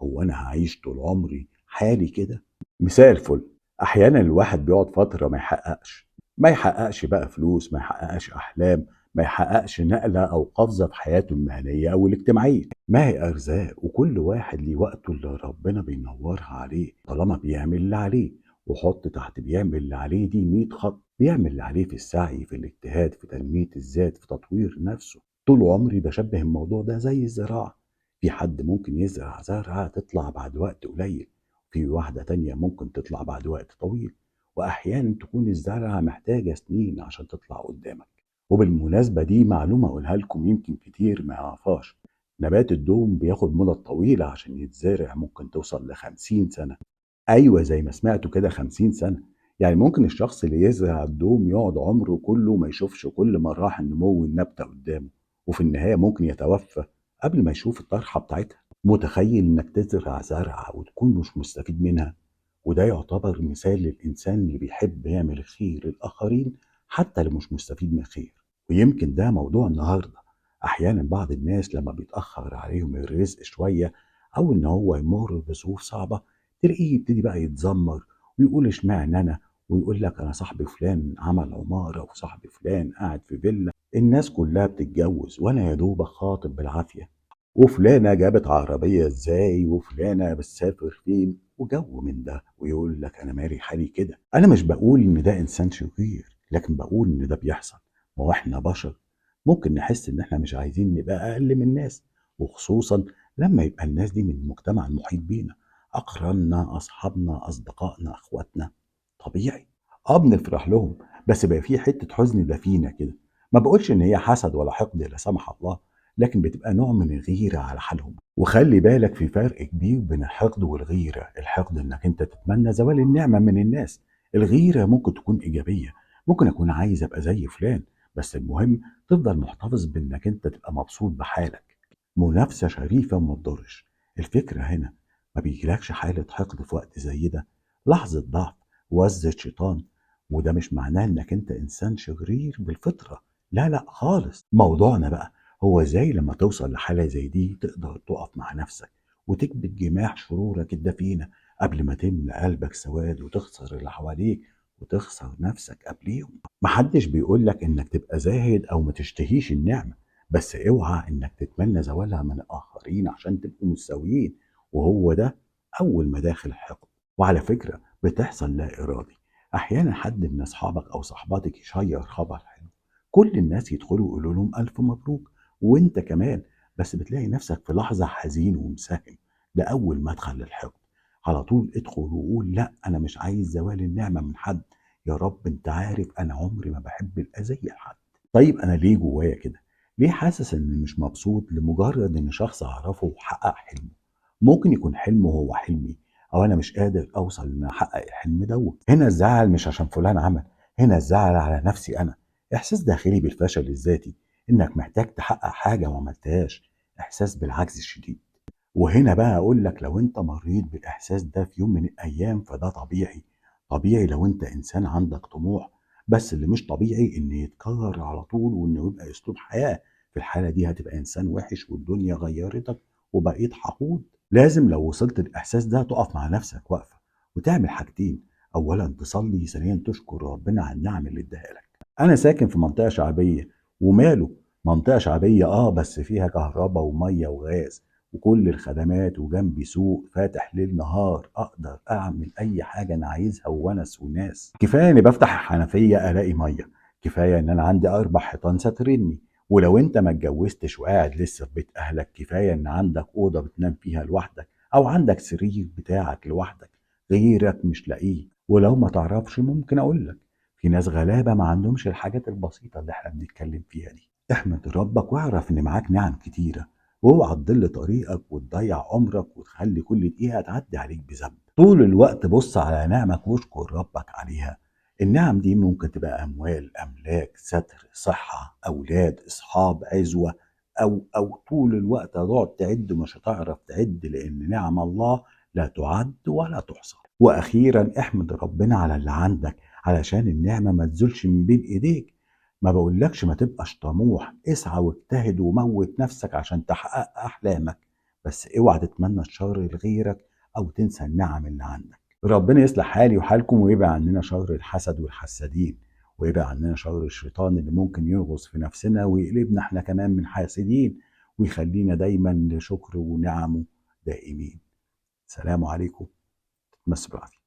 هو أنا هعيش طول عمري حالي كده؟ مساء الفل. أحيانا الواحد بيقعد فترة ما يحققش بقى فلوس، ما يحققش أحلام، ما يحققش نقلة أو قفزة في حياته المهنية أو الاجتماعية. ما هي أرزاق، وكل واحد ليه وقته اللي ربنا بينورها عليه طالما بيعمل اللي عليه. وحط تحت بيعمل اللي عليه دي 100 خط. بيعمل اللي عليه في السعي، في الاجتهاد، في تنمية الذات، في تطوير نفسه. طول عمري بشبه الموضوع ده زي الزراعة. في حد ممكن يزرع زرعة تطلع بعد وقت قليل، في واحدة تانية ممكن تطلع بعد وقت طويل، وأحيانا تكون الزرعة محتاجة سنين عشان تطلع قدامك. وبالمناسبة دي معلومة أقولها لكم يمكن كتير ما يعرفهاش. نبات الدوم بياخد مدة طويلة عشان يتزرع، ممكن توصل ل50 سنة. أيوة زي ما سمعتوا كده، 50 سنة. يعني ممكن الشخص اللي يزرع الدوم يقعد عمره كله ما يشوفش كل مراحل نمو النبتة قدامه، وفي النهاية ممكن يتوفى قبل ما يشوف الطرحة بتاعتها. متخيل إنك تزرع زرعة وتكون مش مستفيد منها؟ وده يعتبر مثال للإنسان اللي بيحب يعمل خير للآخرين حتى اللي مش مستفيد من الخير. ويمكن ده موضوع النهاردة. أحيانا بعض الناس لما بيتأخر عليهم الرزق شوية، أو إن هو يمر بظروف صعبة، تلاقيه يبتدي بقى يتذمر ويقول اشمعنى أنا، ويقول لك أنا صاحبي فلان عمل عمارة وصاحبي فلان قاعد في فيلا، الناس كلها بتتجوز وأنا يا دوب خاطب بالعافية، وفلانة جابت عربية ازاي، وفلانة بتسافر فين، وجو من ده. ويقول لك انا مالي حالي كده. انا مش بقول ان ده انسان شرير، لكن بقول ان ده بيحصل. ما هو احنا بشر، ممكن نحس ان احنا مش عايزين نبقى اقل من الناس، وخصوصا لما يبقى الناس دي من المجتمع المحيط بينا، اقراننا، اصحابنا، اصدقائنا، اخواتنا. طبيعي بنفرح لهم، بس بقى في حتة حزن دفينة كده. ما بقولش ان هي حسد ولا حقد، لا سمح الله، لكن بتبقى نوع من الغيرة على حالهم. وخلي بالك في فرق كبير بين الحقد والغيرة. الحقد انك انت تتمنى زوال النعمة من الناس. الغيرة ممكن تكون ايجابية، ممكن اكون عايز ابقى زي فلان، بس المهم تفضل محتفظ بانك انت تبقى مبسوط بحالك. منافسة شريفة وما تضرش. الفكرة هنا، ما بيجيلكش حالة حقد في وقت زي ده؟ لحظة ضعف، وزة شيطان. وده مش معناه انك انت انسان شرير بالفطرة، لا لا خالص. موضوعنا بقى هو ازاي لما توصل لحالة زي دي تقدر تقف مع نفسك وتكبت جماح شرورك الدفينة قبل ما تملى قلبك سواد وتخسر اللي حواليك وتخسر نفسك قبليهم. محدش بيقولك انك تبقى زاهد او ما تشتهيش النعمة، بس اوعى انك تتمنى زوالها من الاخرين عشان تبقوا مساويين، وهو ده اول مداخل الحقد. وعلى فكرة بتحصل لا ارادي. احيانا حد من اصحابك او صحباتك يشير خبر حلو، كل الناس يدخلوا يقولوا لهم الف مبروك، وانت كمان، بس بتلاقي نفسك في لحظة حزين ومساهم. ده أول مدخل للحقد. على طول ادخل وقول لا، أنا مش عايز زوال النعمة من حد. يا رب أنت عارف أنا عمري ما بحب الأذية لحد. طيب أنا ليه جوايا كده؟ ليه حاسس إني مش مبسوط لمجرد إن شخص أعرفه وحقق حلمه؟ ممكن يكون حلمه هو حلمي، أو أنا مش قادر أوصل إن أحقق الحلم دوت. هنا الزعل مش عشان فلان عمل، هنا الزعل على نفسي أنا. إحساس داخلي بالفشل الذاتي، إنك محتاج تحقق حاجة وما عملتهاش، إحساس بالعجز الشديد. وهنا بقى أقول لك، لو أنت مريت بالإحساس ده في يوم من الأيام فده طبيعي. طبيعي لو أنت إنسان عندك طموح، بس اللي مش طبيعي إن يتكرر على طول وإنه يبقى أسلوب حياة. في الحالة دي هتبقى إنسان وحش والدنيا غيرتك وبقيت حقود. لازم لو وصلت الإحساس ده تقف مع نفسك وقفة وتعمل حاجتين: أولا تصلي، ثانيا تشكر ربنا على النعم اللي اداها لك. انا ساكن في منطقه شعبيه، وماله، منطقه شعبيه بس فيها كهرباء وميه وغاز وكل الخدمات، وجنبي سوق فاتح ليل نهار، اقدر اعمل اي حاجه انا عايزها وونس وناس. كفايه اني بفتح الحنفيه الاقي ميه، كفايه ان انا عندي 4 حيطان ساتريني. ولو انت ما اتجوزتش وقاعد لسه في بيت اهلك، كفايه ان عندك اوضه بتنام فيها لوحدك، او عندك سرير بتاعك لوحدك، غيرك مش لاقيه. ولو ما تعرفش ممكن اقول لك، في ناس غلابة ما عندهمش الحاجات البسيطة اللي احنا بنتكلم فيها دي. احمد ربك واعرف ان معاك نعم كتيرة، واوعى تضل طريقك وتضيع عمرك وتخلي كل دقيقة تعدي عليك بذنب. طول الوقت بص على نعمك واشكر ربك عليها. النعم دي ممكن تبقى أموال، أملاك، ستر، صحة، أولاد، أصحاب، عزوة، أو طول الوقت هتقعد تعد ومش هتعرف تعد، لأن نعم الله لا تعد ولا تحصى. وأخيرا احمد ربنا على اللي عندك، علشان النعمة ما تزولش من بين ايديك. ما بقولكش ما تبقاش طموح، اسعى واجتهد وموت نفسك عشان تحقق احلامك، بس اوعى تتمنى الشر لغيرك أو تنسى النعم اللي عندك. ربنا يصلح حالي وحالكم ويبعد عننا شر الحسد والحسادين، ويبعد عننا شر الشيطان اللي ممكن يغوص في نفسنا ويقلبنا احنا كمان من حاسدين، ويخلينا دايما لشكر ونعمه دائمين. سلام عليكم. تمسوا بالعافية.